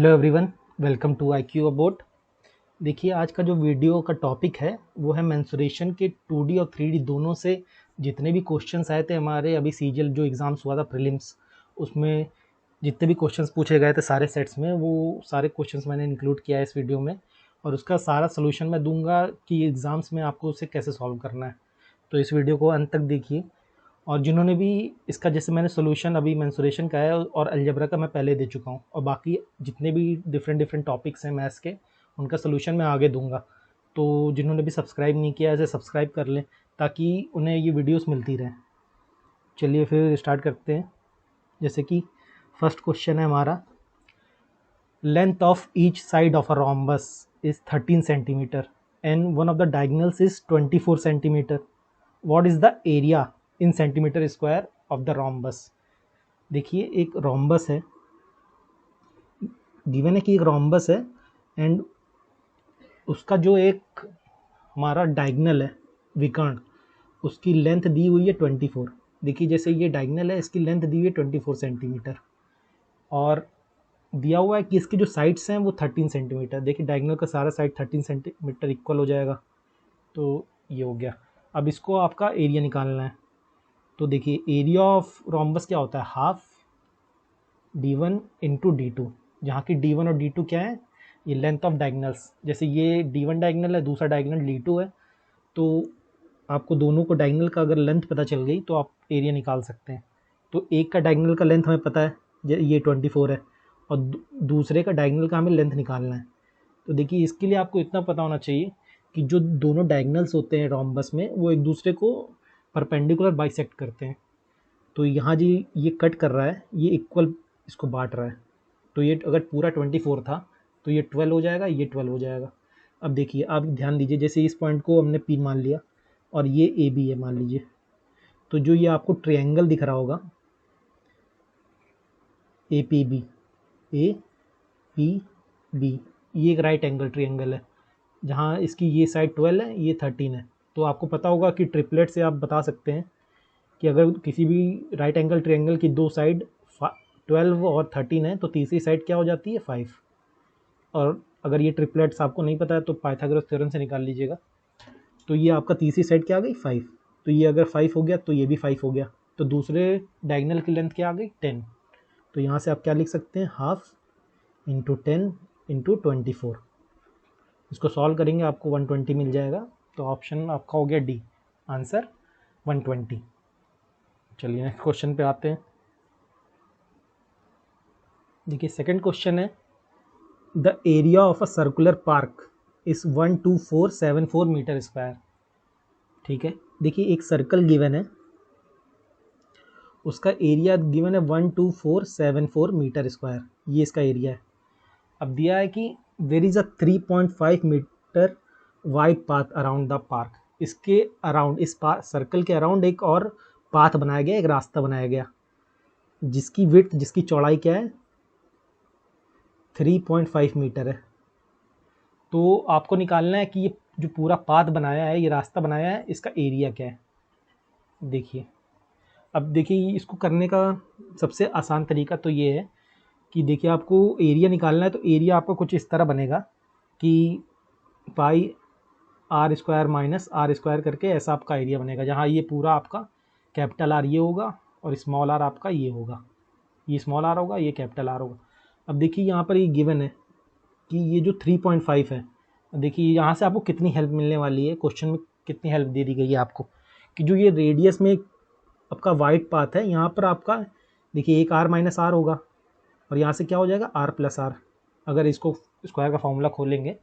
Hello everyone, welcome to IQ about. देखिए, आज का जो वीडियो का टॉपिक है वो है मेंसुरेशन के 2D और 3D दोनों से जितने भी क्वेश्चंस आए थे हमारे अभी सीजीएल जो एग्ज़ाम्स हुआ था प्रीलिम्स, उसमें जितने भी क्वेश्चंस पूछे गए थे सारे सेट्स में, वो सारे क्वेश्चंस मैंने इंक्लूड किया है इस वीडियो में और उसका सारा सोल्यूशन मैं दूंगा कि एग्ज़ाम्स में आपको उसे कैसे सॉल्व करना है। तो इस वीडियो को अंत तक देखिए। और जिन्होंने भी इसका, जैसे मैंने सोल्यूशन अभी मेंसुरेशन का है और अलजेब्रा का मैं पहले दे चुका हूँ, और बाकी जितने भी डिफरेंट टॉपिक्स हैं मैथ्स के, उनका सोल्यूशन मैं आगे दूंगा। तो जिन्होंने भी सब्सक्राइब नहीं किया ऐसे सब्सक्राइब कर लें ताकि उन्हें ये वीडियोस मिलती रहें। चलिए फिर स्टार्ट करते हैं। जैसे कि फर्स्ट क्वेश्चन है हमारा, length of each side of a rhombus is 13 centimetre and one of the diagonals is 24 centimetre. What is the area in centimetre square of the rhombus। देखिए, एक रोम्बस है, गिवन है कि एक रोम्बस है and उसका जो एक हमारा डायगोनल है विकर्ण, उसकी लेंथ दी हुई है 24। देखिए, जैसे ये डायगोनल है, इसकी लेंथ दी हुई है 24 सेंटीमीटर और दिया हुआ है कि इसकी जो साइड्स हैं वो 13 सेंटीमीटर। देखिए, डायगोनल का सारा साइड 13 सेंटीमीटर इक्वल हो जाएगा, तो ये हो गया। अब इसको आपका एरिया निकालना है। तो देखिए, एरिया ऑफ रोम्बस क्या होता है, हाफ d1 इंटू d2, जहाँ की d1 और d2 क्या है, ये लेंथ ऑफ डायगनल्स। जैसे ये d1 डायगनल है, दूसरा डायगनल d2 है, तो आपको दोनों को डायगनल का अगर लेंथ पता चल गई तो आप एरिया निकाल सकते हैं। तो एक का डायगनल का लेंथ हमें पता है, ये 24 है, और दूसरे का डायगनल का हमें लेंथ निकालना है। तो देखिए, इसके लिए आपको इतना पता होना चाहिए कि जो दोनों डायगनल्स होते हैं रोम्बस में वो एक दूसरे को परपेंडिकुलर बाइसेक्ट करते हैं। तो यहाँ जी ये कट कर रहा है, ये इक्वल इसको बांट रहा है। तो ये अगर पूरा 24 था तो ये 12 हो जाएगा, ये 12 हो जाएगा। अब देखिए, आप ध्यान दीजिए, जैसे इस पॉइंट को हमने P मान लिया और ये AB है मान लीजिए, तो जो ये आपको ट्रायंगल दिख रहा होगा APB, APB, ये एक राइट एंगल ट्रायंगल है जहाँ इसकी ये साइड 12 है, ये 13 है। तो आपको पता होगा कि ट्रिपलेट से आप बता सकते हैं कि अगर किसी भी राइट एंगल ट्रायंगल की दो साइड 12 और 13 है तो तीसरी साइड क्या हो जाती है, 5। और अगर ये ट्रिपलेट्स आपको नहीं पता है तो पाइथागोरस थ्योरम से निकाल लीजिएगा। तो ये आपका तीसरी साइड क्या आ गई, 5। तो ये अगर 5 हो गया तो ये भी 5 हो गया, तो दूसरे डायगोनल की लेंथ क्या आ गई, 10। तो यहाँ से आप क्या लिख सकते हैं, हाफ इंटू 10 इंटू 24। इसको सॉल्व करेंगे आपको 120 मिल जाएगा। तो ऑप्शन आपका हो गया डी, आंसर 120। चलिए नेक्स्ट क्वेश्चन पे आते हैं। देखिए, सेकंड क्वेश्चन है, the area of a circular park is 12474 metre square. ठीक है, देखिए एक सर्कल गिवन है, उसका एरिया गिवन है 12474 मीटर स्क्वायर, ये इसका एरिया है। अब दिया है कि there is a 3.5 metre wide path around the park. इसके अराउंड, इस सर्कल के अराउंड एक और पाथ बनाया गया, एक रास्ता बनाया गया जिसकी विड्थ, जिसकी चौड़ाई क्या है, 3.5 मीटर है। तो आपको निकालना है कि ये जो पूरा पाथ बनाया है, ये रास्ता बनाया है, इसका एरिया क्या है। देखिए, अब देखिए इसको करने का सबसे आसान तरीका तो ये है कि देखिए, आपको एरिया निकालना है तो एरिया आपका कुछ इस तरह बनेगा कि pi r square minus r square करके ऐसा आपका एरिया बनेगा, जहाँ ये पूरा आपका कैपिटल आर ये होगा और स्मॉल आर आपका ये होगा, ये स्मॉल आर होगा, ये कैपिटल आर होगा। अब देखिए, यहाँ पर ये गिवन है कि ये जो 3.5 है, देखिए यहाँ से आपको कितनी हेल्प मिलने वाली है, क्वेश्चन में कितनी हेल्प दे दी गई है आपको कि जो ये रेडियस में आपका वाइड पाथ है, यहाँ पर आपका देखिए एक आर माइनस आर होगा और यहाँ से क्या हो जाएगा, आर प्लस आर। अगर इसको स्क्वायर का फॉर्मूला खोलेंगे,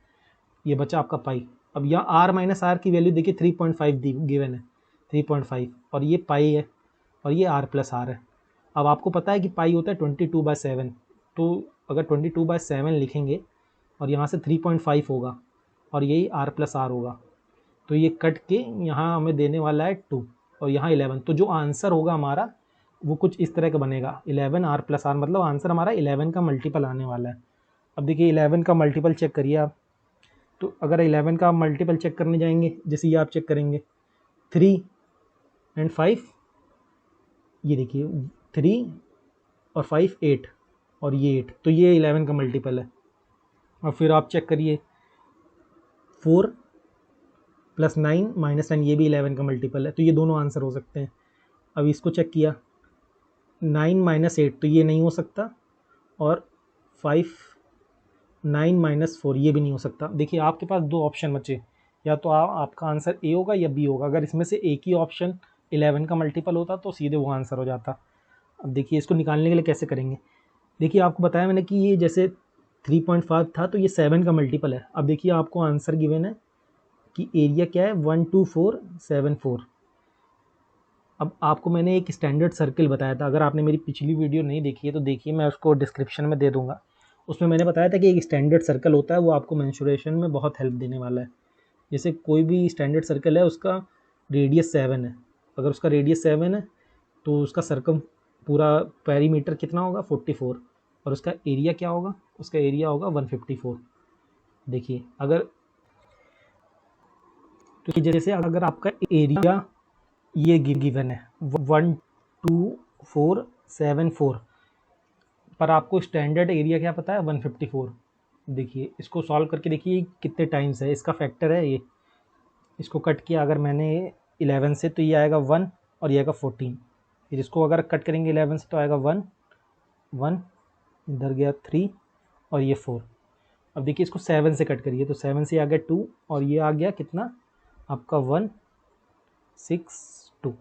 ये बचा आपका पाई। अब यहाँ आर माइनस आर की वैल्यू देखिए 3.5 दी गिवन है, 3.5, और ये पाई है और ये आर प्लस आर है। अब आपको पता है कि पाई होता है 22/7, तो अगर 22/7 लिखेंगे और यहाँ से 3.5 होगा और यही आर प्लस आर होगा, तो ये कट के यहाँ हमें देने वाला है 2 और यहाँ 11। तो जो आंसर होगा हमारा वो कुछ इस तरह का बनेगा, 11 आर प्लस आर, मतलब आंसर हमारा 11 का मल्टीपल आने वाला है। अब देखिए 11 का मल्टीपल चेक करिए आप, तो अगर 11 का मल्टीपल चेक करने जाएंगे, जैसे ये आप चेक करेंगे 3 एंड 5, ये देखिए 3 और 5 8, और ये 8, तो ये 11 का मल्टीपल है। और फिर आप चेक करिए 4 + 9 - 9 ये भी 11 का मल्टीपल है, तो ये दोनों आंसर हो सकते हैं। अब इसको चेक किया 9 - 8 तो ये नहीं हो सकता, और 5 9 - 4 ये भी नहीं हो सकता। देखिए आपके पास दो ऑप्शन बचे, या तो आपका आंसर ए होगा या बी होगा। अगर इसमें से एक ही ऑप्शन 11 का मल्टीपल होता तो सीधे वो आंसर हो जाता। अब देखिए इसको निकालने के लिए कैसे करेंगे। देखिए आपको बताया मैंने कि ये जैसे 3.5 था तो ये 7 का मल्टीपल है। अब देखिए आपको आंसर गिवन है कि एरिया क्या है 12474। अब आपको मैंने एक स्टैंडर्ड सर्कल बताया था, अगर आपने मेरी पिछली वीडियो नहीं देखी है तो देखिए, मैं उसको डिस्क्रिप्शन में दे दूंगा। उसमें मैंने बताया था कि एक स्टैंडर्ड सर्कल होता है, वो आपको मेंसुरेशन में बहुत हेल्प देने वाला है। जैसे कोई भी स्टैंडर्ड सर्कल है, उसका रेडियस 7 है। अगर उसका रेडियस 7 है तो उसका सर्कम पूरा पेरीमीटर कितना होगा 44, और उसका एरिया क्या होगा, उसका एरिया होगा 154। देखिए अगर, तो जैसे अगर आपका एरिया ये गिवन है 12474, पर आपको स्टैंडर्ड एरिया क्या पता है 154। देखिए इसको सॉल्व करके देखिए कितने टाइम्स है, इसका फैक्टर है ये। इसको कट किया अगर मैंने 11 से तो ये आएगा 1 और ये आएगा 14। फिर इसको अगर कट करेंगे 11 से तो आएगा 1 1, इधर गया 3 और ये 4। अब देखिए इसको 7 से कट करिए तो 7 से आ गया 2 और ये आ गया कितना आपका 162।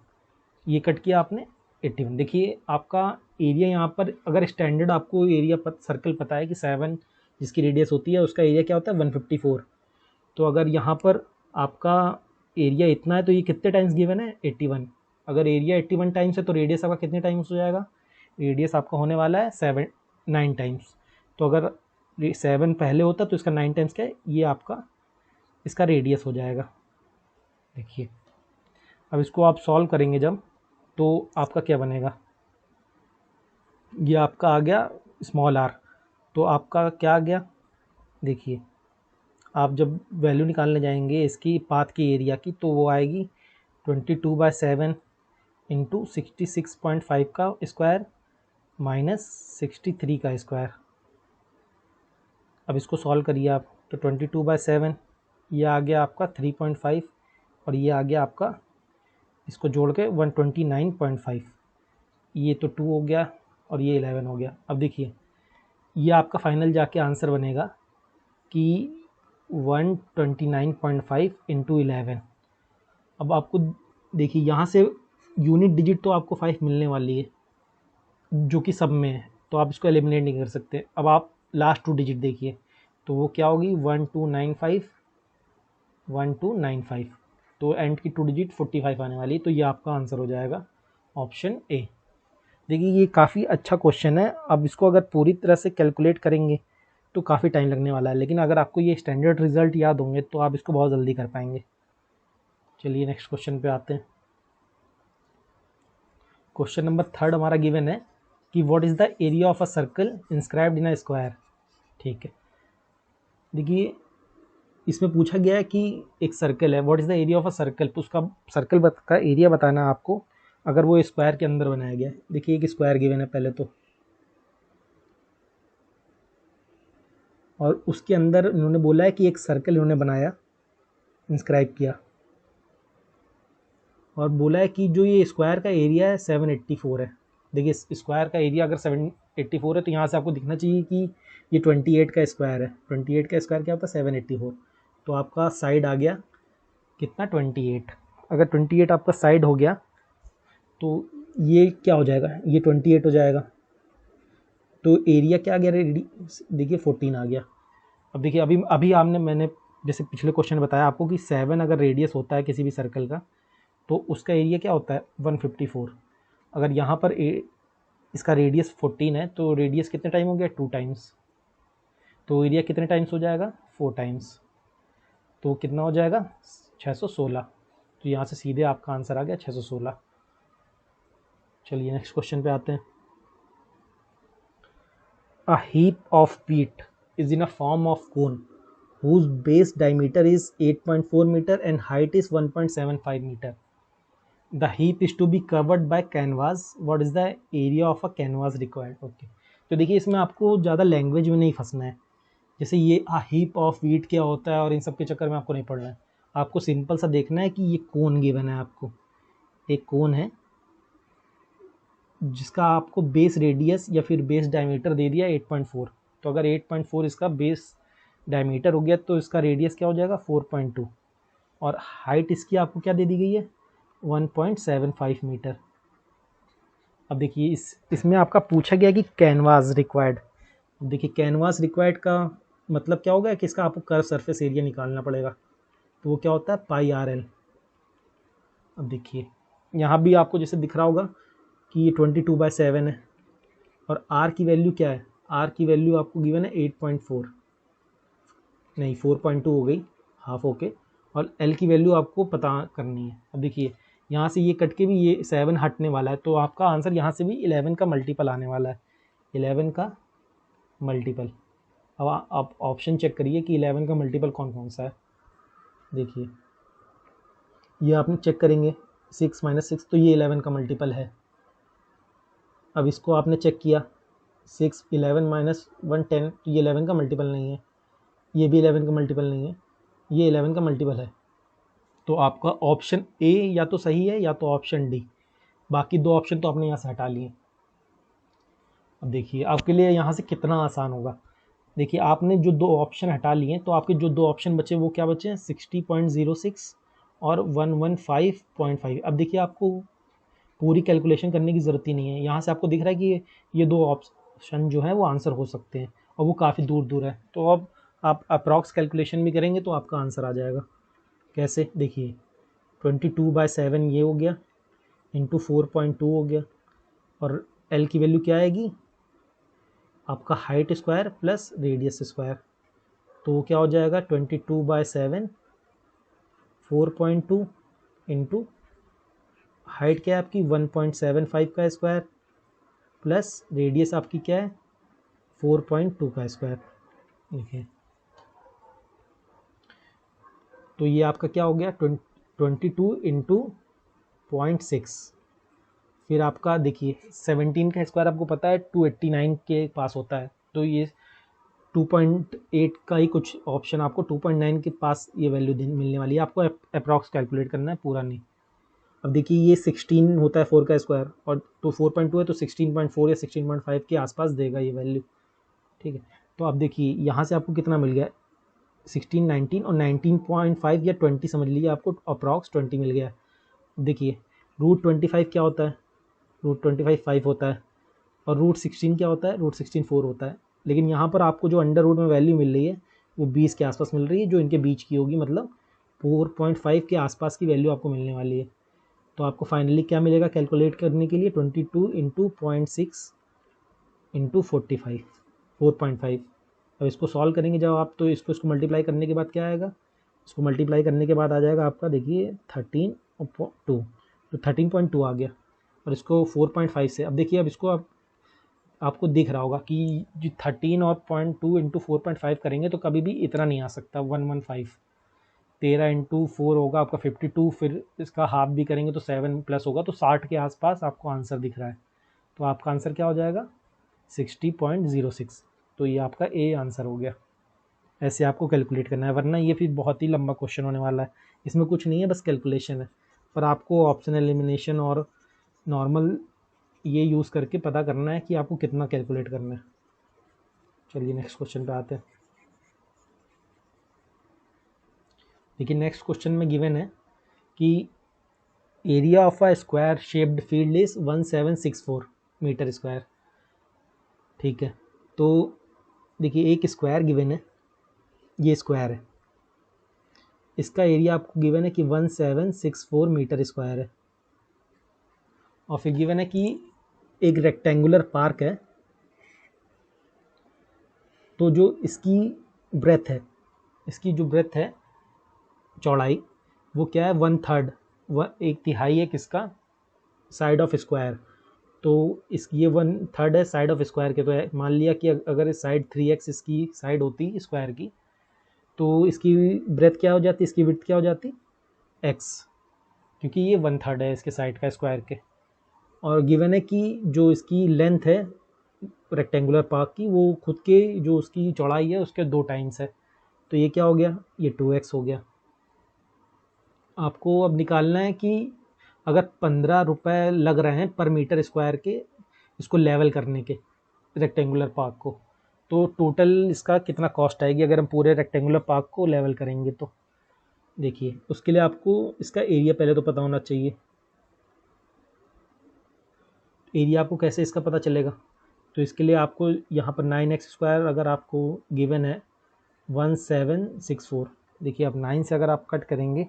ये कट किया आपने 81। देखिए आपका एरिया यहाँ पर, अगर स्टैंडर्ड आपको एरिया सर्कल पता है कि 7 जिसकी रेडियस होती है उसका एरिया क्या होता है 154, तो अगर यहाँ पर आपका एरिया इतना है तो ये कितने टाइम्स गिवन है 81। अगर एरिया 81 टाइम्स है तो रेडियस आपका कितने टाइम्स हो जाएगा, रेडियस आपका होने वाला है 9 टाइम्स। तो अगर 7 पहले होता तो इसका 9 टाइम्स क्या है, ये आपका इसका रेडियस हो जाएगा। देखिए अब इसको आप सॉल्व करेंगे जब, तो आपका क्या बनेगा, ये आपका आ गया स्मॉल r, तो आपका क्या आ गया। देखिए आप जब वैल्यू निकालने जाएंगे इसकी पाथ की एरिया की, तो वो आएगी 22/7 इंटू 66.5 का स्क्वायर माइनस 63 का स्क्वायर। अब इसको सॉल्व करिए आप, तो 22/7 ये आ गया आपका 3.5 और ये आ गया आपका, इसको जोड़ के 129.5, ये तो 2 हो गया और ये 11 हो गया। अब देखिए ये आपका फाइनल जाके आंसर बनेगा कि 129.5 इंटू 11। अब आपको देखिए यहाँ से यूनिट डिजिट तो आपको 5 मिलने वाली है जो कि सब में है, तो आप इसको एलिमिनेट नहीं कर सकते। अब आप लास्ट 2 डिजिट देखिए, तो वो क्या होगी 1295, तो एंड की 2 डिजिट 45 आने वाली, तो ये आपका आंसर हो जाएगा ऑप्शन ए। देखिए ये काफ़ी अच्छा क्वेश्चन है। अब इसको अगर पूरी तरह से कैलकुलेट करेंगे तो काफ़ी टाइम लगने वाला है, लेकिन अगर आपको ये स्टैंडर्ड रिजल्ट याद होंगे तो आप इसको बहुत जल्दी कर पाएंगे। चलिए नेक्स्ट क्वेश्चन पे आते हैं। क्वेश्चन नंबर 3 हमारा गिवन है कि what is the area of a circle inscribed in a square. ठीक है, देखिए इसमें पूछा गया है कि एक सर्कल है, what is the area of a circle, तो उसका सर्कल का एरिया बताना है आपको अगर वो स्क्वायर के अंदर बनाया गया है। देखिए एक स्क्वायर गिवन है पहले तो, और उसके अंदर इन्होंने बोला है कि एक सर्कल इन्होंने बनाया, इंस्क्राइब किया, और बोला है कि जो ये स्क्वायर का एरिया है 784 है। देखिए स्क्वायर का एरिया अगर 784 है तो यहाँ से आपको दिखना चाहिए कि ये 28 का स्क्वायर है। 28 का स्क्वायर क्या होता है 784, तो आपका साइड आ गया कितना 28। अगर 28 आपका साइड हो गया तो ये क्या हो जाएगा, ये 28 हो जाएगा, तो एरिया क्या आ गया देखिए 14 आ गया। अब देखिए अभी अभी आपने मैंने जैसे पिछले क्वेश्चन बताया आपको कि 7 अगर रेडियस होता है किसी भी सर्कल का तो उसका एरिया क्या होता है 154। अगर यहाँ पर इसका रेडियस 14 है तो रेडियस कितने टाइम हो गया 2 टाइम्स, तो एरिया कितने टाइम्स हो जाएगा 4 टाइम्स, तो कितना हो जाएगा 616। तो यहाँ से सीधे आपका आंसर आ गया 616। चलिए नेक्स्ट क्वेश्चन पे आते हैं। अ हीप ऑफ पीट is in a form of cone whose base diameter is 8.4 meter and height is 1.75 meter. The heap is to be covered by canvas. What is the area of a canvas required? Okay. तो देखिए इसमें आपको ज़्यादा language में नहीं फंसना है, जैसे ये हीप ऑफ व्हीट क्या होता है और इन सब के चक्कर में आपको नहीं पढ़ना है। आपको सिंपल सा देखना है कि ये कोन गिवन है आपको, एक कोन है जिसका आपको बेस रेडियस या फिर बेस डायमीटर दे दिया 8.4। तो अगर 8.4 इसका बेस डायमीटर हो गया तो इसका रेडियस क्या हो जाएगा 4.2, और हाइट इसकी आपको क्या दे दी गई है 1.75 मीटर। अब देखिए इसमें आपका पूछा गया कि कैनवास रिक्वायर्ड। देखिए कैनवास रिक्वायर्ड का मतलब क्या होगा कि इसका आपको कर्व सरफेस एरिया निकालना पड़ेगा, तो वो क्या होता है पाई आर एल। अब देखिए यहाँ भी आपको जैसे दिख रहा होगा कि ये 22/7 है, और आर की वैल्यू क्या है, आर की वैल्यू आपको गिवन है 8.4, नहीं 4.2 हो गई हाफ ओके, और एल की वैल्यू आपको पता करनी है। अब देखिए यहाँ से ये कट के भी ये 7 हटने वाला है, तो आपका आंसर यहाँ से भी 11 का मल्टीपल आने वाला है, 11 का मल्टीपल। अब आप ऑप्शन चेक करिए कि 11 का मल्टीपल कौन कौन सा है। देखिए ये आपने चेक करेंगे 6 - 6, तो ये 11 का मल्टीपल है। अब इसको आपने चेक किया 6, 11 - 1 10, तो ये 11 का मल्टीपल नहीं है, ये भी 11 का मल्टीपल नहीं है, ये 11 का मल्टीपल है। तो आपका ऑप्शन ए या तो सही है या तो ऑप्शन डी, बाकी दो ऑप्शन तो आपने यहाँ से हटा लिए। अब देखिए आपके लिए यहाँ से कितना आसान होगा। देखिए आपने जो दो ऑप्शन हटा लिए तो आपके जो दो ऑप्शन बचे वो क्या बचे हैं 60.06 और 115.5। अब देखिए आपको पूरी कैलकुलेशन करने की ज़रूरत ही नहीं है, यहाँ से आपको दिख रहा है कि ये दो ऑप्शन जो है वो आंसर हो सकते हैं और वो काफ़ी दूर दूर है। तो अब आप अप्रॉक्स कैलकुलेशन भी करेंगे तो आपका आंसर आ जाएगा। कैसे, देखिए 22/7 ये हो गया, इंटू 4.2 हो गया, और एल की वैल्यू क्या आएगी आपका height square plus radius square, तो वो क्या हो जाएगा 22/7 4.2 इंटू हाइट क्या है आपकी 1.75 का स्क्वायर प्लस रेडियस आपकी क्या है 4.2 का स्क्वायर। देखिए तो ये आपका क्या हो गया 22 इंटू 0.6, फिर आपका देखिए 17 का स्क्वायर आपको पता है 289 के पास होता है, तो ये 2.8 का ही कुछ ऑप्शन आपको 2.9 के पास ये वैल्यू मिलने वाली है। आपको अप्रॉक्स कैलकुलेट करना है, पूरा नहीं। अब देखिए ये 16 होता है 4 का स्क्वायर, और तो 4.2 है तो 16.4 या 16.5 के आसपास देगा ये वैल्यू, ठीक है। तो अब देखिए यहाँ से आपको कितना मिल गया 16, 19 और 19.5 या 20 समझ लीजिए, आपको अप्रॉक्स 20 मिल गया। देखिए √25 क्या होता है, √25 5 होता है, और √16 क्या होता है, √16 4 होता है। लेकिन यहाँ पर आपको जो अंडर रूट में वैल्यू मिल रही है वो 20 के आसपास मिल रही है, जो इनके बीच की होगी, मतलब 4.5 के आसपास की वैल्यू आपको मिलने वाली है। तो आपको फाइनली क्या मिलेगा कैलकुलेट करने के लिए 22 इंटू 0.6 इंटू 45 4.5। अब इसको सॉल्व करेंगे जब आप, तो इसको मल्टीप्लाई करने के बाद क्या आएगा, इसको मल्टीप्लाई करने के बाद आ जाएगा आपका देखिए 13.2, तो 13.2 आ गया, और इसको 4.5 से, अब देखिए अब इसको आपको दिख रहा होगा कि जो 13 और 0.2 इंटू 4.5 करेंगे तो कभी भी इतना नहीं आ सकता 115। 13 इंटू 4 होगा आपका 52, फिर इसका हाफ भी करेंगे तो 7 प्लस होगा, तो 60 के आसपास आपको आंसर दिख रहा है। तो आपका आंसर क्या हो जाएगा 60.06। तो ये आपका ए आंसर हो गया। ऐसे आपको कैलकुलेट करना है, वरना ये फिर बहुत ही लंबा क्वेश्चन होने वाला है। इसमें कुछ नहीं है, बस कैलकुलेशन है, पर आपको ऑप्शन एलिमिनेशन और नॉर्मल ये यूज़ करके पता करना है कि आपको कितना कैलकुलेट करना है। चलिए नेक्स्ट क्वेश्चन पे आते हैं। देखिए नेक्स्ट क्वेश्चन में गिवन है कि area of a square shaped field is 1764 metre square, ठीक है। तो देखिए एक स्क्वायर गिवन है, ये स्क्वायर है, इसका एरिया आपको गिवन है कि 1764 मीटर स्क्वायर है, और फिर गिवन है कि एक रेक्टेंगुलर पार्क है, तो जो इसकी ब्रेथ है, इसकी जो ब्रेथ है चौड़ाई, वो क्या है 1/3, वह 1/3 है किसका साइड ऑफ स्क्वायर। तो इस ये 1/3 है साइड ऑफ स्क्वायर के, तो मान लिया कि अगर साइड 3x इसकी साइड होती स्क्वायर की, तो इसकी ब्रेथ क्या हो जाती, इसकी विड्थ क्या हो जाती x, क्योंकि ये 1/3 है इसके साइड का स्क्वायर के। और गिवन है कि जो इसकी लेंथ है रेक्टेंगुलर पार्क की वो खुद के जो उसकी चौड़ाई है उसके 2 टाइम्स है। तो ये क्या हो गया, ये 2x हो गया। आपको अब निकालना है कि अगर 15 रुपये लग रहे हैं पर मीटर स्क्वायर के इसको लेवल करने के रेक्टेंगुलर पार्क को, तो टोटल इसका कितना कॉस्ट आएगी अगर हम पूरे रेक्टेंगुलर पार्क को लेवल करेंगे। तो देखिए उसके लिए आपको इसका एरिया पहले तो पता होना चाहिए। एरिया आपको कैसे इसका पता चलेगा, तो इसके लिए आपको यहाँ पर 9x² अगर आपको गिवन है 1764, देखिए अब 9 से अगर आप कट करेंगे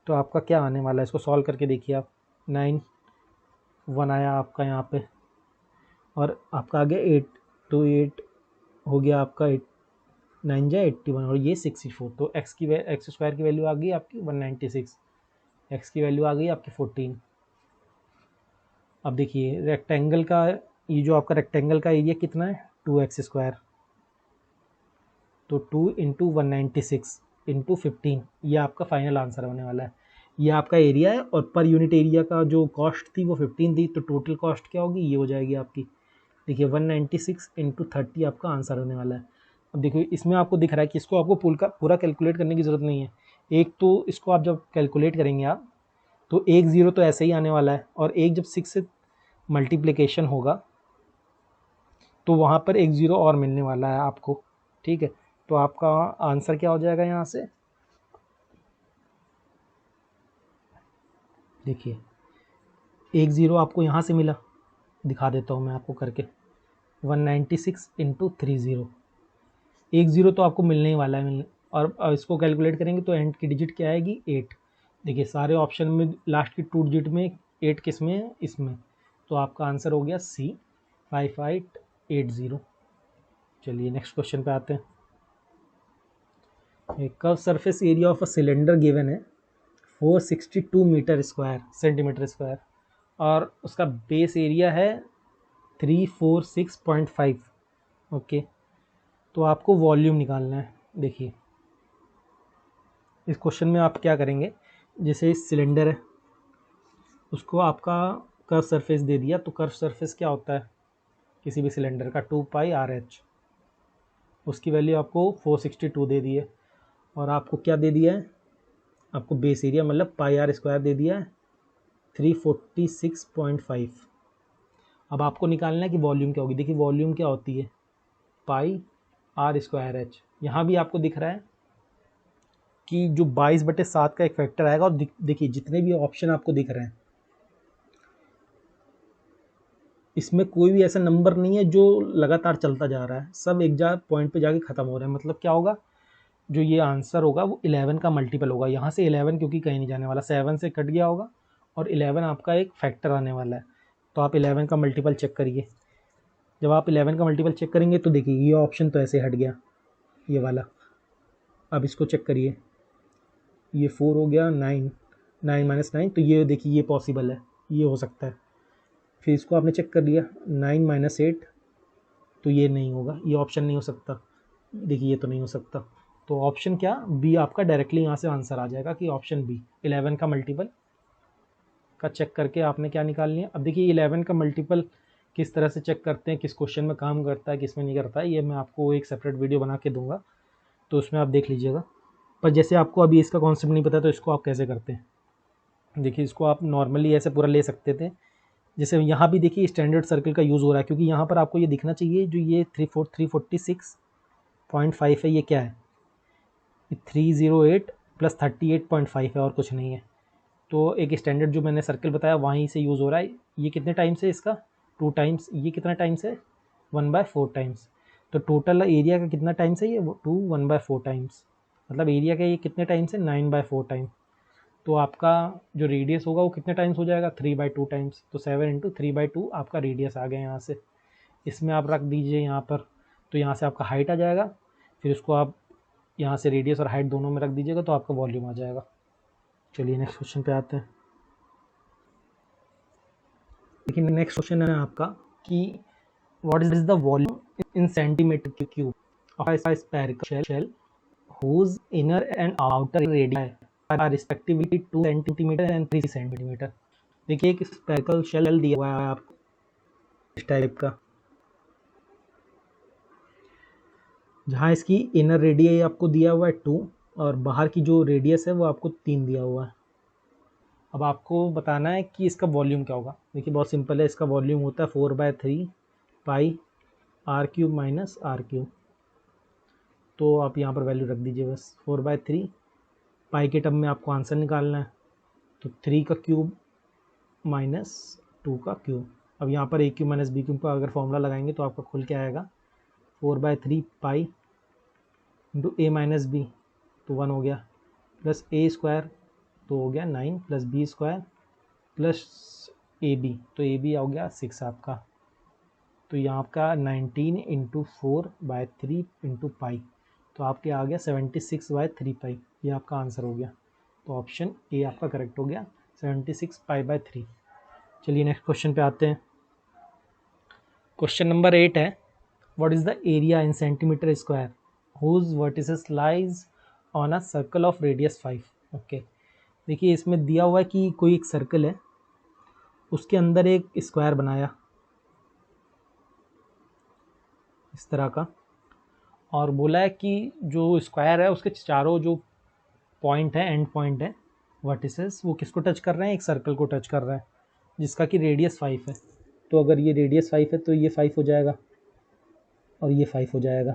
तो आपका क्या आने वाला है, इसको सॉल्व करके देखिए आप। 9 1 आया आपका यहाँ पे, और आपका आ गया 8, तो 8 हो गया आपका 8 9 जा 81 और ये 64। तो एक्स स्क्वायर की वैल्यू आ गई आपकी 196, एक्स की वैल्यू आ गई आपकी 14। अब देखिए रेक्टेंगल का ये जो आपका रेक्टेंगल का एरिया कितना है 2x², तो 2 इंटू 196 इंटू 15, ये आपका फाइनल आंसर होने वाला है। ये आपका एरिया है और पर यूनिट एरिया का जो कॉस्ट थी वो 15 थी, तो टोटल कॉस्ट क्या होगी, ये हो जाएगी आपकी। देखिए 196 इंटू 30 आपका आंसर होने वाला है। अब देखिए इसमें आपको दिख रहा है कि इसको आपको पूरा कैलकुलेट करने की ज़रूरत नहीं है। एक तो इसको आप जब कैलकुलेट करेंगे आप, तो एक ज़ीरो तो ऐसे ही आने वाला है, और एक जब 6 से मल्टीप्लिकेशन होगा तो वहाँ पर एक ज़ीरो और मिलने वाला है आपको, ठीक है। तो आपका आंसर क्या हो जाएगा यहाँ से, देखिए एक ज़ीरो आपको यहाँ से मिला, दिखा देता हूँ मैं आपको करके, 196 इंटू 30, एक ज़ीरो तो आपको मिलने ही वाला है मिलने, और इसको कैलकुलेट करेंगे तो एंड की डिजिट क्या आएगी 8। देखिए सारे ऑप्शन में लास्ट की 2 डिजिट में 8 किस में है, इसमें, तो आपका आंसर हो गया C 5880। चलिए नेक्स्ट क्वेश्चन पे आते हैं। Curve surface area of a cylinder given है 462 मीटर स्क्वायर सेंटीमीटर स्क्वायर, और उसका बेस एरिया है 346.5। ओके, तो आपको वॉल्यूम निकालना है। देखिए इस क्वेश्चन में आप क्या करेंगे, जैसे इस सिलेंडर है उसको आपका कर्व सरफेस दे दिया, तो कर्व सरफेस क्या होता है किसी भी सिलेंडर का 2πRh, उसकी वैल्यू आपको 462 दे दी है, और आपको क्या दे दिया है, आपको बेस एरिया मतलब πr² दे दिया है 346.5। अब आपको निकालना है कि वॉल्यूम क्या होगी। देखिए वॉल्यूम क्या होती है πr²h, यहाँ भी आपको दिख रहा है कि जो 22/7 का एक फैक्टर आएगा, और देखिए जितने भी ऑप्शन आपको दिख रहे हैं इसमें कोई भी ऐसा नंबर नहीं है जो लगातार चलता जा रहा है, सब एक पॉइंट पे जाके ख़त्म हो रहे हैं। मतलब क्या होगा, जो ये आंसर होगा वो 11 का मल्टीपल होगा, यहाँ से 11 क्योंकि कहीं नहीं जाने वाला, 7 से कट गया होगा और 11 आपका एक फैक्टर आने वाला है। तो आप 11 का मल्टीपल चेक करिए, जब आप 11 का मल्टीपल चेक करेंगे तो देखिए ये ऑप्शन तो ऐसे हट गया, ये वाला। अब इसको चेक करिए, ये 4 हो गया, 9 9 - 9, तो ये देखिए ये पॉसिबल है, ये हो सकता है। फिर इसको आपने चेक कर लिया 9 - 8, तो ये नहीं होगा, ये ऑप्शन नहीं हो सकता। देखिए ये तो नहीं हो सकता, तो ऑप्शन क्या बी आपका डायरेक्टली यहाँ से आंसर आ जाएगा कि ऑप्शन बी 11 का मल्टीपल का चेक करके आपने क्या निकाल लिया। अब देखिए 11 का मल्टीपल किस तरह से चेक करते हैं, किस क्वेश्चन में काम करता है किस में नहीं करता है, ये मैं आपको एक सेपरेट वीडियो बना के दूंगा, तो उसमें आप देख लीजिएगा। पर जैसे आपको अभी इसका कॉन्सेप्ट नहीं पता तो इसको आप कैसे करते हैं, देखिए इसको आप नॉर्मली ऐसे पूरा ले सकते थे। जैसे यहाँ भी देखिए स्टैंडर्ड सर्कल का यूज़ हो रहा है, क्योंकि यहाँ पर आपको ये दिखना चाहिए जो ये 346.5 है, ये क्या है, 308 + 38.5 है और कुछ नहीं है। तो एक स्टैंडर्ड जो मैंने सर्कल बताया वहीं से यूज़ हो रहा है। ये कितने टाइम्स है इसका 2 टाइम्स, ये कितना टाइम्स है 1/4 टाइम्स, तो टोटल एरिया का कितना टाइम्स है ये 2 1/4 टाइम्स, मतलब एरिया का ये कितने टाइम्स है 9/4 टाइम। तो आपका जो रेडियस होगा वो कितने टाइम्स हो जाएगा 3/2 टाइम्स, तो 7 × 3/2 आपका रेडियस आ गया यहाँ से। इसमें आप रख दीजिए यहाँ पर, तो यहाँ से आपका हाइट आ जाएगा, फिर उसको आप यहाँ से रेडियस और हाइट दोनों में रख दीजिएगा तो आपका वॉल्यूम आ जाएगा। चलिए नेक्स्ट क्वेश्चन पे आते हैं। देखिए नेक्स्ट क्वेश्चन है आपका कि what is the volume in centimetre cube of a spherical shell whose inner and outer radii are respectively 2 cm and 3 cm। देखिए एक स्फेरिकल शेल दिया हुआ है आपको इस टाइप का, जहाँ इसकी इनर रेडियस आपको दिया हुआ है 2 और बाहर की जो रेडियस है वो आपको 3 दिया हुआ है। अब आपको बताना है कि इसका वॉल्यूम क्या होगा। देखिए बहुत सिंपल है, इसका वॉल्यूम होता है 4/3 pi r cube minus r cube. तो आप यहाँ पर वैल्यू रख दीजिए बस 4/3 पाई के टर्म में आपको आंसर निकालना है, तो 3 का क्यूब माइनस 2 का क्यूब। अब यहाँ पर ए क्यूब माइनस बी क्यूब का अगर फॉर्मूला लगाएंगे तो आपका खुल के आएगा 4/3 पाई इंटू ए माइनस बी, तो 1 हो गया, प्लस ए स्क्वायर तो हो गया 9 plus B square plus A B, तो ए बी हो गया 6 आपका। तो यहाँ आपका 19 इंटू 4/3 इंटू पाई, तो आपके आ गया 76/3 पाई। ये आपका आंसर हो गया। तो ऑप्शन ए आपका करेक्ट हो गया 76 पाई/3। चलिए नेक्स्ट क्वेश्चन पे आते हैं। क्वेश्चन नंबर 8 है, what is the area in centimetre square whose vertices lies on a circle of radius 5। Okay, देखिए इसमें दिया हुआ है कि कोई एक सर्कल है, उसके अंदर एक स्क्वायर बनाया इस तरह का, और बोला है कि जो स्क्वायर है उसके चारों जो पॉइंट है, एंड पॉइंट है, वर्टिसेस, वो किसको टच कर रहे हैं, एक सर्कल को टच कर रहा है जिसका कि रेडियस 5 है। तो अगर ये रेडियस 5 है तो ये 5 हो जाएगा और ये 5 हो जाएगा।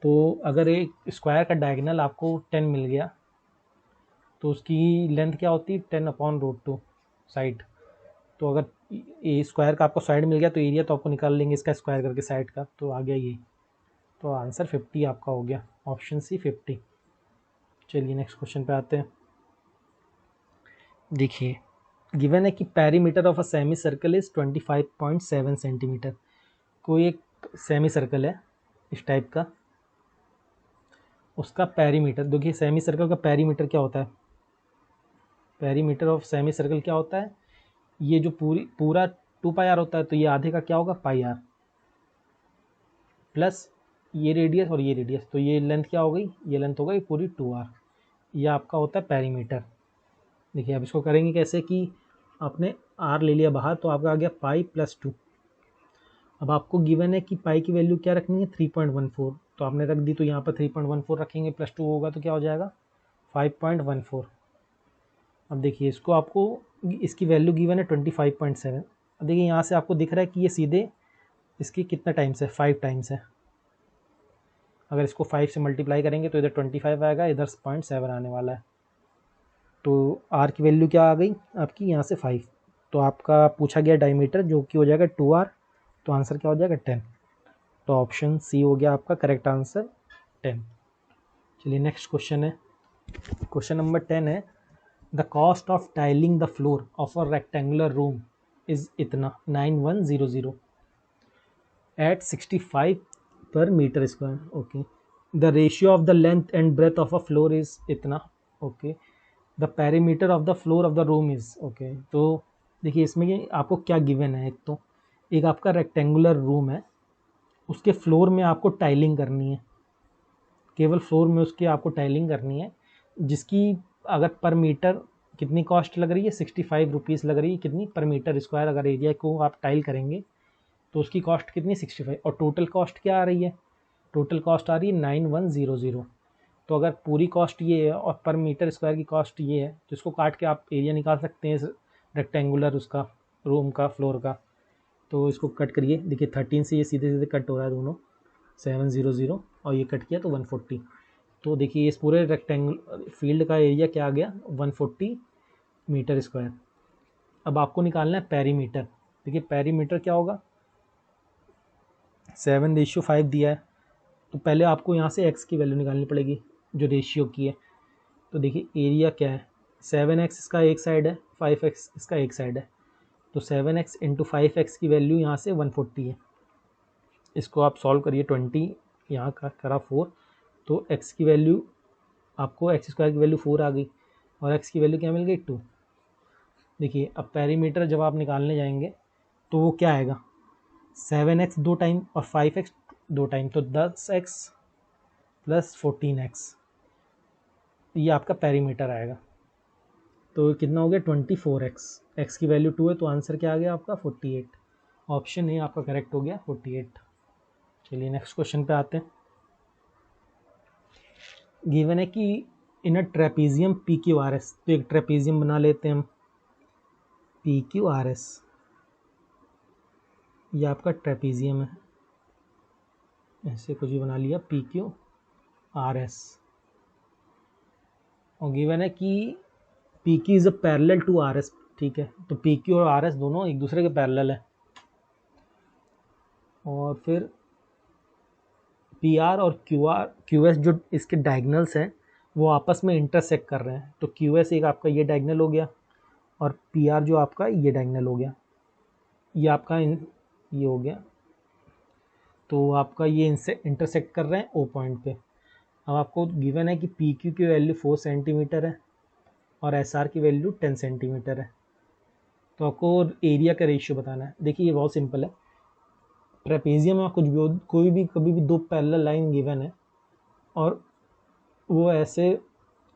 तो अगर एक स्क्वायर का डायगोनल आपको 10 मिल गया तो उसकी लेंथ क्या होती है 10/√2 साइड। तो अगर ये स्क्वायर का आपको साइड मिल गया तो एरिया तो आपको निकाल लेंगे इसका स्क्वायर करके साइड का, तो आ गया ये। तो आंसर 50 आपका हो गया, ऑप्शन सी 50। चलिए नेक्स्ट क्वेश्चन पे आते हैं। देखिए गिवन है कि perimeter of a semi circle is 25.7 centimetre. कोई एक सेमी सर्कल है इस टाइप का, उसका पेरीमीटर, देखिए सेमी सर्कल का पेरीमीटर क्या होता है, पेरीमीटर ऑफ सेमी सर्कल क्या होता है, ये जो पूरा 2πr होता है, तो ये आधे का क्या होगा πr प्लस ये रेडियस और ये रेडियस, तो ये लेंथ क्या हो गई, ये लेंथ हो गई पूरी 2r। ये आपका होता है पेरीमीटर। देखिए अब इसको करेंगे कैसे कि आपने r ले लिया बाहर, तो आपका आ गया π+2। अब आपको गिवन है कि पाई की वैल्यू क्या रखनी है 3.14, तो आपने रख दी, तो यहाँ पर 3.14 रखेंगे, +2 होगा तो क्या हो जाएगा 5.14। अब देखिए इसको आपको इसकी वैल्यू गिवन है 25.7। अब देखिए यहाँ से आपको दिख रहा है कि ये सीधे इसकी कितना टाइम्स है, 5 टाइम्स है। अगर इसको 5 से मल्टीप्लाई करेंगे तो इधर 25 आएगा, इधर 0.7 आने वाला है। तो आर की वैल्यू क्या आ गई आपकी यहाँ से 5। तो आपका पूछा गया डायमीटर जो कि हो जाएगा 2r, तो आंसर क्या हो जाएगा 10। तो ऑप्शन सी हो गया आपका करेक्ट आंसर 10। चलिए नेक्स्ट क्वेश्चन है, क्वेश्चन नंबर 10 है, the cost of tiling the floor of a rectangular room is इतना 9100 at 65 per meter square। Okay, the ratio of the length and breadth of a floor is इतना। Okay, the perimeter of the floor of the room is. Okay, तो देखिए इसमें आपको क्या given है, एक तो एक आपका रेक्टेंगुलर रूम है, उसके फ्लोर में आपको टाइलिंग करनी है, केवल फ्लोर में उसके आपको टाइलिंग करनी है, जिसकी अगर पर मीटर कितनी कॉस्ट लग रही है 65 रुपीज़ लग रही है, कितनी पर मीटर स्क्वायर अगर एरिया को आप टाइल करेंगे तो उसकी कॉस्ट कितनी 65, और टोटल कॉस्ट क्या आ रही है, टोटल कॉस्ट आ रही है 9100। तो अगर पूरी कॉस्ट ये है और पर मीटर स्क्वायर की कॉस्ट ये है, तो इसको काट के आप एरिया निकाल सकते हैं रेक्टेंगुलर उसका, रूम का, फ्लोर का। तो इसको कट करिए, देखिए 13 से ये सीधे सीधे कट हो रहा है दोनों, 700 और ये कट किया तो 140। तो देखिए इस पूरे रेक्टेंगल फील्ड का एरिया क्या आ गया 140 मीटर स्क्वायर। अब आपको निकालना है पेरीमीटर। देखिए पेरीमीटर क्या होगा, 7:5 दिया है, तो पहले आपको यहाँ से x की वैल्यू निकालनी पड़ेगी जो रेशियो की है। तो देखिए एरिया क्या है, 7x इसका एक साइड है, 5x इसका एक साइड है, तो 7x इंटू 5x की वैल्यू यहाँ से 140 है। इसको आप सॉल्व करिए, 20 यहाँ का करा 4, तो x की वैल्यू आपको एक्स स्क्वायर की वैल्यू 4 आ गई और x की वैल्यू क्या मिल गई 2। देखिए अब पेरीमीटर जब आप निकालने जाएंगे तो वो क्या आएगा, 7x 2 टाइम और 5x 2 टाइम, तो 10x प्लस 14x, ये आपका पेरीमीटर आएगा। तो कितना हो गया 24x, x की वैल्यू 2 है, तो आंसर क्या आ गया आपका 48। ऑप्शन ए आपका करेक्ट हो गया 48। चलिए नेक्स्ट क्वेश्चन पे आते हैं। गिवन है कि in a trapezium P Q R S, तो एक ट्रेपीजियम बना लेते हैं हम, पी क्यू आर एस, ये आपका ट्रेपीजियम है, ऐसे कुछ भी बना लिया, पी क्यू आर एस, और गिवन है कि P Q is a parallel to R S, ठीक है, तो पी क्यू और आर एस दोनों एक दूसरे के पैरेलल है, और फिर पी आर और क्यू एस जो इसके डायगनल्स हैं वो आपस में इंटरसेक्ट कर रहे हैं, तो क्यू एस एक आपका ये डायगनल हो गया और पी आर जो आपका ये डायगनल हो गया, ये आपका ये हो गया, तो आपका ये इनसे इंटरसेक्ट कर रहे हैं ओ पॉइंट पे। अब आपको गिवन है कि पी क्यू की वैल्यू 4 सेंटीमीटर है और एस आर की वैल्यू 10 सेंटीमीटर है, तो आपको एरिया का रेशियो बताना है। देखिए ये बहुत सिंपल है, ट्रेपेजियम में कुछ भी हो, कोई भी कभी भी दो पैरेलल लाइन गिवन है और वो ऐसे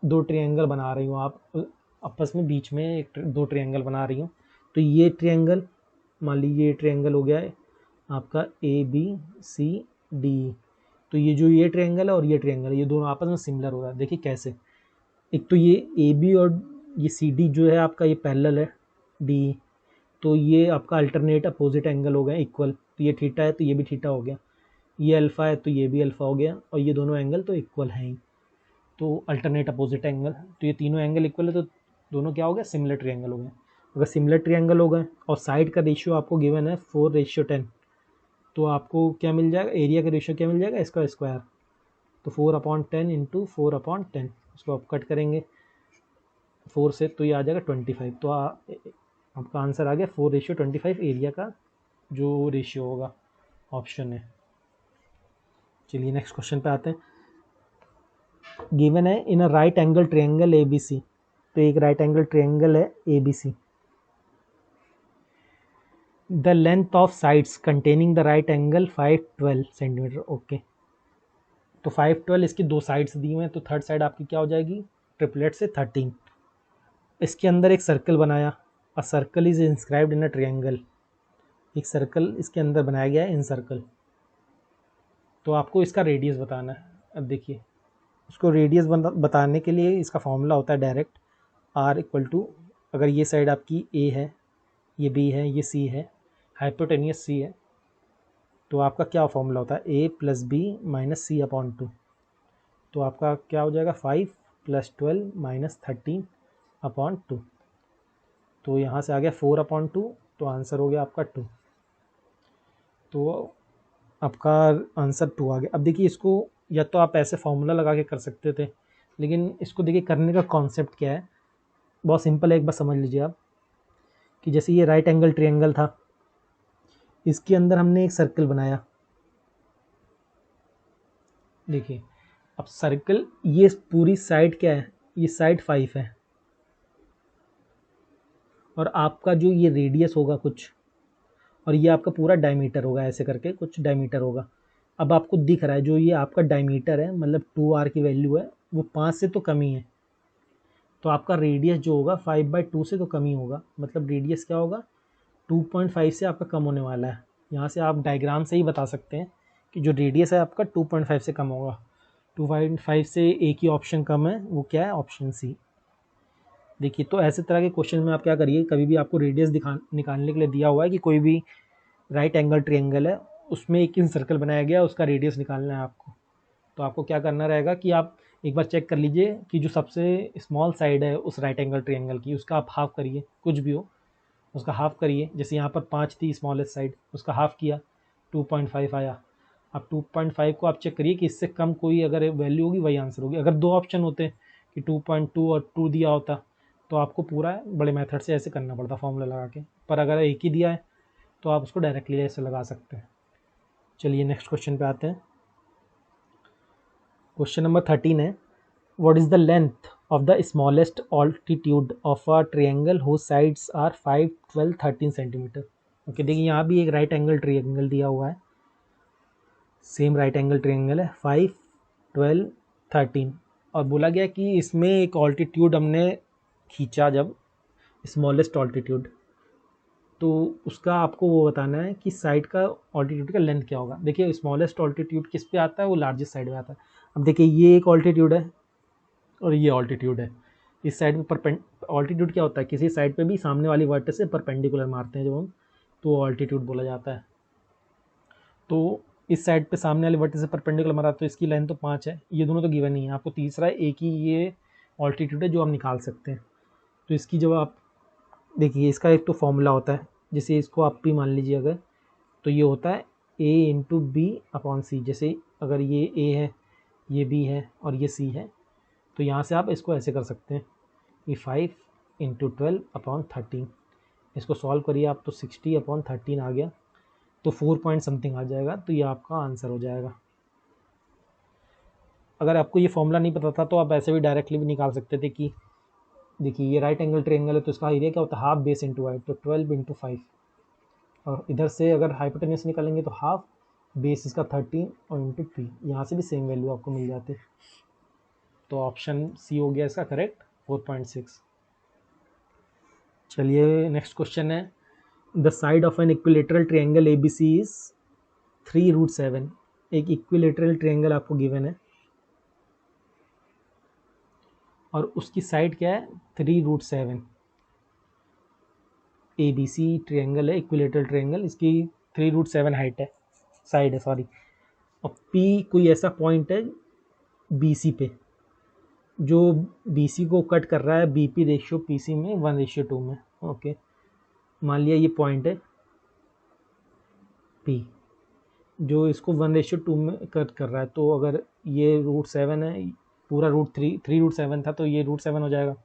दो ट्रायंगल बना रही हूँ, आप आपस में बीच में एक दो ट्रायंगल बना रही हूँ, तो ये ट्रायंगल, मान लीजिए ये ट्रायंगल हो गया है आपका ए बी सी डी, तो ये जो ये ट्रायंगल है और ये ट्रायंगल है ये दोनों आपस में सिमिलर हो रहा है। देखिए कैसे, एक तो ये ए बी और ये सी डी जो है आपका ये पैरेलल है डी, तो ये आपका अल्टरनेट अपोजिट एंगल हो गया इक्वल, तो ये थीटा है तो ये भी थीटा हो गया, ये अल्फ़ा है तो ये भी अल्फ़ा हो गया, और ये दोनों एंगल तो इक्वल हैं ही, तो अल्टरनेट अपोजिट एंगल, तो ये तीनों एंगल इक्वल है तो दोनों क्या हो गया, सिमिलर ट्रायंगल हो गए। अगर सिमिलर ट्रायंगल हो गए और साइड का रेशियो आपको गिवन है 4:10, तो आपको क्या मिल जाएगा, एरिया का रेशियो क्या मिल जाएगा, इसका स्क्वायर, तो 4/10 इंटू 4/10, उसको आप कट करेंगे 4 से तो ये आ जाएगा 25, तो आपका आंसर आ गया 4:25 एरिया का जो रेशियो होगा, ऑप्शन है। चलिए नेक्स्ट क्वेश्चन पे आते हैं। गिवन है in a right angle triangle A B C, तो एक राइट एंगल ट्रायंगल है A B C, the length of sides containing the right angle 512 centimetre, okay, तो 512 इसकी दो साइड्स दी हुए हैं, तो थर्ड साइड आपकी क्या हो जाएगी, ट्रिपलेट से 13, इसके अंदर एक सर्कल बनाया, a circle is inscribed in a triangle, एक सर्कल इसके अंदर बनाया गया है इन सर्कल, तो आपको इसका रेडियस बताना है। अब देखिए उसको रेडियस बताने के लिए इसका फॉर्मूला होता है डायरेक्ट, आर इक्वल टू, अगर ये साइड आपकी ए है, ये बी है, ये सी है, हाइपोटेनियस सी है, तो आपका क्या फॉर्मूला होता है, ए प्लस बी माइनस सी अपॉन 2, तो आपका क्या हो जाएगा 5 + 12 - 13 अपॉन 2, तो यहाँ से आ गया 4/2, तो आंसर हो गया आपका 2, तो आपका आंसर 2 आ गया। अब देखिए इसको या तो आप ऐसे फॉर्मूला लगा के कर सकते थे, लेकिन इसको देखिए करने का कॉन्सेप्ट क्या है, बहुत सिंपल है, एक बार समझ लीजिए आप, कि जैसे ये राइट एंगल ट्रायंगल था, इसके अंदर हमने एक सर्कल बनाया, देखिए अब सर्कल, ये पूरी साइड क्या है, ये साइड 5 है, और आपका जो ये रेडियस होगा कुछ, और ये आपका पूरा डायमीटर होगा, ऐसे करके कुछ डायमीटर होगा। अब आपको दिख रहा है जो ये आपका डायमीटर है, मतलब 2r की वैल्यू है, वो 5 से तो कम ही है, तो आपका रेडियस जो होगा 5/2 से तो कम ही होगा, मतलब रेडियस क्या होगा 2.5 से आपका कम होने वाला है। यहाँ से आप डायग्राम से ही बता सकते हैं कि जो रेडियस है आपका 2.5 से कम होगा, 2.5 से एक ही ऑप्शन कम है, वो क्या है, ऑप्शन सी। देखिए तो ऐसे तरह के क्वेश्चन में आप क्या करिए, कभी भी आपको रेडियस निकालने के लिए दिया हुआ है कि कोई भी राइट एंगल ट्रायंगल है, उसमें एक इन सर्कल बनाया गया, उसका रेडियस निकालना है आपको, तो आपको क्या करना रहेगा कि आप एक बार चेक कर लीजिए कि जो सबसे स्मॉल साइड है उस राइट एंगल ट्रायंगल की, उसका आप हाफ करिए, कुछ भी हो उसका हाफ करिए, जैसे यहाँ पर 5 थी स्मॉलेस्ट साइड, उसका हाफ किया 2.5 आया। अब 2.5 को आप चेक करिए कि इससे कम कोई अगर वैल्यू होगी वही आंसर होगी। अगर दो ऑप्शन होते कि 2.2 और 2 दिया होता तो आपको पूरा बड़े मेथड से ऐसे करना पड़ता फॉर्मूला लगा के, पर अगर एक ही दिया है तो आप उसको डायरेक्टली ऐसे लगा सकते हैं। चलिए नेक्स्ट क्वेश्चन पे आते हैं। क्वेश्चन नंबर 13 है, what is the length of the smallest altitude of a triangle whose sides are 5, 12, 13 centimetre. Okay, देखिए यहाँ भी एक राइट एंगल ट्रायंगल दिया हुआ है, सेम राइट एंगल ट्रायंगल है, 5, 12, 13, और बोला गया कि इसमें एक ऑल्टीट्यूड हमने खींचा जब, स्मॉलेस्ट ऑल्टीट्यूड, तो उसका आपको वो बताना है कि साइड का ऑल्टीट्यूड का लेंथ क्या होगा। देखिए स्मॉलेस्ट ऑल्टीट्यूड किस पे आता है, वो लार्जेस्ट साइड में आता है। अब देखिए ये एक ऑल्टीट्यूड है, और ये ऑल्टीट्यूड है। इस साइड पे ऑल्टीट्यूड क्या होता है, किसी साइड पे भी सामने वाली वर्टेक्स से परपेंडिकुलर मारते हैं जब हम, तो ऑल्टीट्यूड बोला जाता है। तो इस साइड पे सामने वाले वर्टेक्स से परपेंडिकुलर मारा तो इसकी लेंथ तो 5 है, ये दोनों तो गिवन नहीं है, आपको तीसरा एक ही ये ऑल्टीट्यूड है जो आप निकाल सकते हैं। तो इसकी जब आप देखिए, इसका एक तो फॉर्मूला होता है, जैसे इसको आप भी मान लीजिए अगर, तो ये होता है a इंटू बी अपॉन सी। जैसे अगर ये a है, ये b है और ये c है, तो यहाँ से आप इसको ऐसे कर सकते हैं कि 5 इंटू 12 अपॉन 13। इसको सॉल्व करिए आप तो 60 अपॉन 13 आ गया, तो 4 पॉइंट समथिंग आ जाएगा, तो ये आपका आंसर हो जाएगा। अगर आपको ये फॉर्मूला नहीं पता था तो आप ऐसे भी डायरेक्टली भी निकाल सकते थे कि देखिए ये राइट एंगल ट्रायंगल है तो इसका एरिया क्या होता है, हाफ बेस इंटू हाइट, तो 12 इंटू 5। और इधर से अगर हाइपोटेन्यूज निकालेंगे तो हाफ बेस इसका 13 और इंटू 3, यहाँ से भी सेम वैल्यू आपको मिल जाती है। तो ऑप्शन सी हो गया इसका करेक्ट, 4.6। चलिए नेक्स्ट क्वेश्चन है, the side of an equilateral triangle A B C is 3√7। एक इक्विलेटरल ट्रायंगल आपको गिवन है और उसकी साइड क्या है, 3√7। ए बी सी ट्रायंगल है, इक्विलेटरल ट्रायंगल, इसकी 3√7 हाइट है, साइड है सॉरी। और पी कोई ऐसा पॉइंट है बी सी पे जो बी सी को कट कर रहा है B P ratio P C में 1:2 में। ओके, मान लिया ये पॉइंट है पी जो इसको 1:2 में कट कर रहा है, तो अगर ये √7 है, पूरा √3 था, तो ये √7 हो जाएगा,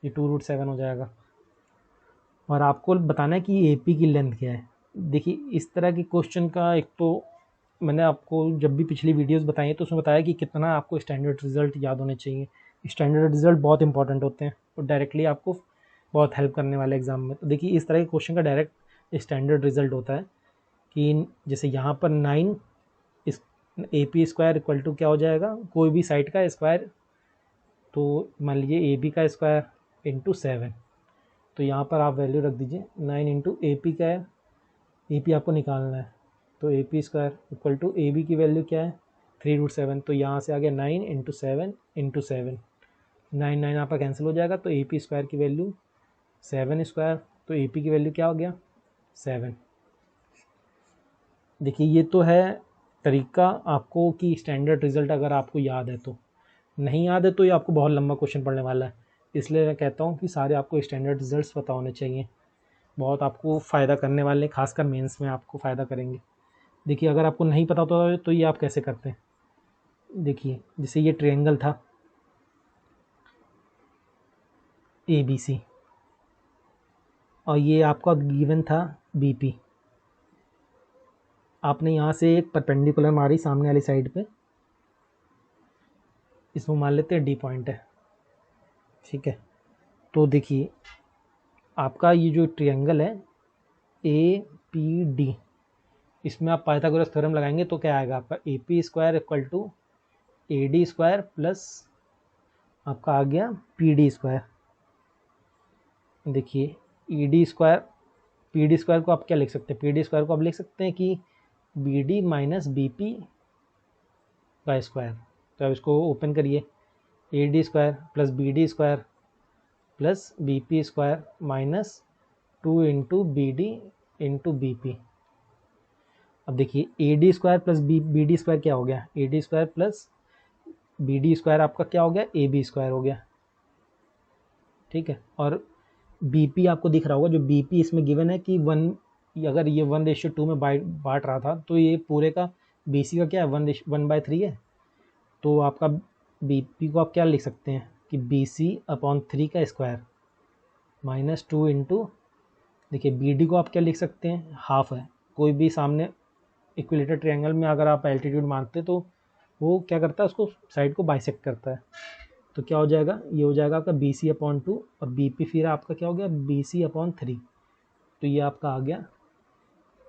ये 2√7 हो जाएगा। और आपको बताना है कि ए पी की लेंथ क्या है। देखिए इस तरह के क्वेश्चन का एक तो मैंने आपको जब भी पिछली वीडियोस बताई हैं तो उसमें बताया कि कितना आपको स्टैंडर्ड रिजल्ट याद होने चाहिए। स्टैंडर्ड रिजल्ट बहुत इंपॉर्टेंट होते हैं और डायरेक्टली आपको बहुत हेल्प करने वाले एग्जाम में। तो देखिए इस तरह के क्वेश्चन का डायरेक्ट स्टैंडर्ड रिजल्ट होता है कि जैसे यहाँ पर 9 इस A P square equal to क्या हो जाएगा, कोई भी साइड का स्क्वायर, तो मान लीजिए ए बी का स्क्वायर इंटू 7। तो यहाँ पर आप वैल्यू रख दीजिए 9 इंटू ए पी का है, ए पी आपको निकालना है, तो A P square equal to A B की वैल्यू क्या है 3√7। तो यहाँ से आ गया 9 इंटू 7 इंटू 7, 9 यहाँ पर कैंसिल हो जाएगा, तो ए पी स्क्वायर की वैल्यू 7 स्क्वायर, तो ए पी की वैल्यू क्या हो गया 7। देखिए ये तो है तरीका आपको कि स्टैंडर्ड रिजल्ट अगर आपको याद है, तो नहीं याद है तो ये आपको बहुत लंबा क्वेश्चन पड़ने वाला है। इसलिए मैं कहता हूँ कि सारे आपको स्टैंडर्ड रिजल्ट्स पता होने चाहिए, बहुत आपको फ़ायदा करने वाले, खासकर मेंस में आपको फ़ायदा करेंगे। देखिए अगर आपको नहीं पता होता तो ये आप कैसे करते हैं, देखिए जैसे ये ट्रायंगल था ए बी सी और ये आपका गिवन था बी पी, आपने यहाँ से एक परपेंडिकुलर मारी सामने वाली साइड पे, इसमें मान लेते हैं डी पॉइंट है, ठीक है। तो देखिए आपका ये जो ट्रायंगल है ए पी डी, इसमें आप पाइथागोरस थ्योरम लगाएंगे तो क्या आएगा आपका A P square equal to A D square plus आपका आ गया पी डी स्क्वायर। देखिए E D square, P D square को आप क्या लिख सकते हैं, पी डी स्क्वायर को आप लिख सकते हैं कि B D minus B P का स्क्वायर। तो अब इसको ओपन करिए, A D square plus B D square plus B P square minus 2 into B D into B P. अब देखिए A D square plus B D square क्या हो गया, A D square plus B D square आपका क्या हो गया, ए B square हो गया, ठीक है। और बी पी आपको दिख रहा होगा, जो बी पी इसमें गिवन है कि 1, अगर ये 1:2 में बांट रहा था तो ये पूरे का बी सी का क्या है 1/3 है। तो आपका बी पी को आप क्या लिख सकते हैं कि बी सी अपॉन 3 का स्क्वायर माइनस 2 इंटू, देखिए बी डी को आप क्या लिख सकते हैं, हाफ है, कोई भी सामने इक्विलेटर ट्रायंगल में अगर आप एल्टीट्यूड मानते तो वो क्या करता है, उसको साइड को बाइसेक्ट करता है। तो क्या हो जाएगा, ये हो जाएगा आपका बी सी अपॉन 2 और बी पी फिर आपका क्या हो गया बी सी अपॉन 3। तो ये आपका आ गया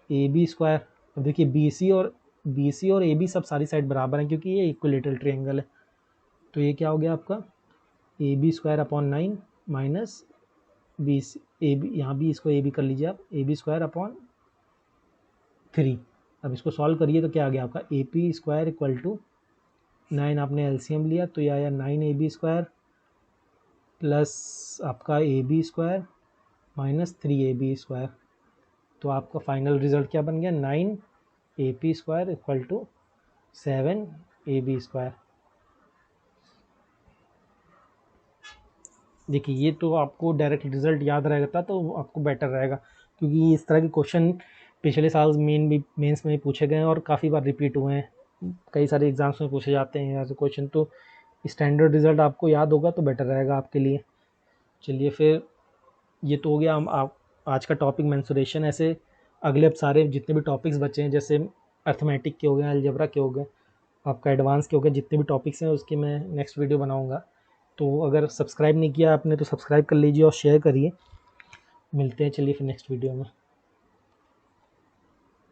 ए बी स्क्वायर। अब देखिए बी सी और ए बी सब सारी साइड बराबर हैं क्योंकि ये इक्विलेटरल ट्रायंगल है। तो ये क्या हो गया आपका A B square upon 9 minus B C A B, यहाँ भी इसको ए बी कर लीजिए आप, ए बी स्क्वायर अपॉन 3। अब इसको सॉल्व करिए तो क्या आ गया आपका A P square equal to 9, आपने एलसीएम लिया तो ये आया 9 ए बी स्क्वायर प्लस आपका A B square minus 3ab²। तो आपका फाइनल रिजल्ट क्या बन गया, 9ab² इक्वल टू 7ab²। देखिए ये तो आपको डायरेक्ट रिजल्ट याद रहेगा तो आपको बेटर रहेगा, क्योंकि इस तरह के क्वेश्चन पिछले साल मेंस में पूछे गए हैं और काफ़ी बार रिपीट हुए हैं, कई सारे एग्जाम्स में पूछे जाते हैं ऐसे क्वेश्चन। तो स्टैंडर्ड रिजल्ट आपको याद होगा तो बेटर रहेगा आपके लिए। चलिए फिर ये तो हो गया आप आज का टॉपिक मेंसुरेशन। ऐसे अगले अब सारे जितने भी टॉपिक्स बचे हैं, जैसे अर्थमेटिक के हो गए, अलजेब्रा के हो गए, आपका एडवांस के हो गए, जितने भी टॉपिक्स हैं उसकी मैं नेक्स्ट वीडियो बनाऊंगा। तो अगर सब्सक्राइब नहीं किया आपने तो सब्सक्राइब कर लीजिए और शेयर करिए। मिलते हैं चलिए फिर नेक्स्ट वीडियो में।